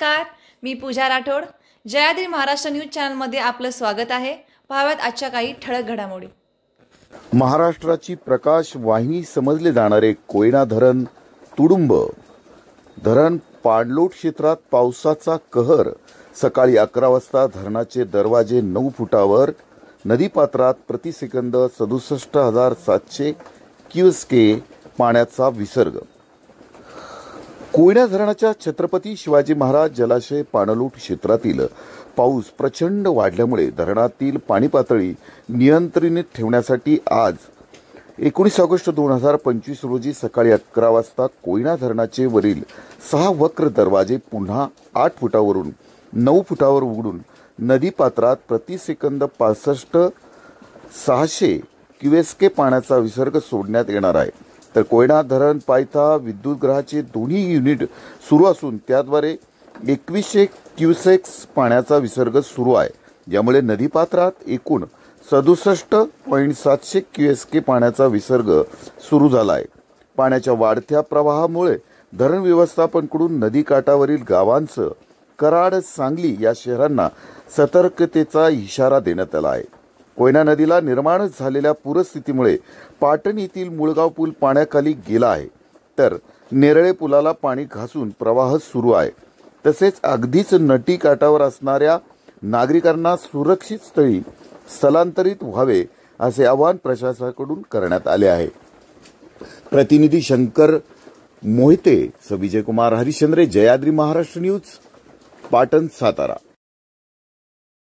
नमस्कार, मी पूजा राठोड. जयाद्री महाराष्ट्र न्यूज चॅनलमध्ये आपलं स्वागत आहे. पाहाव्यात आजच्या काही ठळक घडामोडी. महाराष्ट्राची प्रकाश वाहिनी समजले जाणारे कोयना धरण तुडुंब. धरण पाणलोट क्षेत्रात पावसाचा कहर. सकाळी 11 वाजता धरणाचे दरवाजे 9 फुटावर. नदीपात्रात प्रतिसेकंद 67,700 क्युसेक पाण्याचा विसर्ग. कोयना धरणाच्या छत्रपती शिवाजी महाराज जलाशय पाणलोट क्षेत्रातील पाऊस प्रचंड वाढल्यामुळे धरणातील पाणी पातळी नियंत्रणात ठेवण्यासाठी आज 19 ऑगस्ट 2025 रोजी सकाळी 11 वाजता कोयना धरणाचे वरील 6 वक्र दरवाजे पुन्हा 8 फुटावरून 9 फुटावर उघडून नदीपात्रात प्रतिसेकंद 65,600 क्युसेक पाण्याचा विसर्ग सोडण्यात येणार आहे. तर कोयना धरण पायथा विद्युतगृहाचे दोन्ही युनिट सुरू असून त्याद्वारे 2100 क्युसेक पाण्याचा विसर्ग सुरू आहे. यामुळे नदीपात्रात एकूण 67.700 क्युसेक पाण्याचा विसर्ग सुरू झाला आहे. पाण्याच्या वाढत्या प्रवाहामुळे धरण व्यवस्थापनाकडून नदीकाठावरील गावांसह कराड, सांगली या शहरांना सतर्कतेचा इशारा देण्यात आला आहे. कोयना नदीला निर्माण झालेल्या पूरस्थितीमुळे पाटण येथील मुळगाव पूल पाण्याखाली गेला आहे, तर नेरळे पुलाला पाणी घासून प्रवाह सुरू आहे. तसेच अगदीच नदी काठावर असणाऱ्या नागरिकांना सुरक्षित स्थळी स्थलांतरित व्हावे असे आवाहन प्रशासनाकडून करण्यात आले आहे. प्रतिनिधी शंकर मोहिते, विजयकुमार हरिश्चंद्रे, जयाद्री महाराष्ट्र न्यूज, पाटण, सातारा.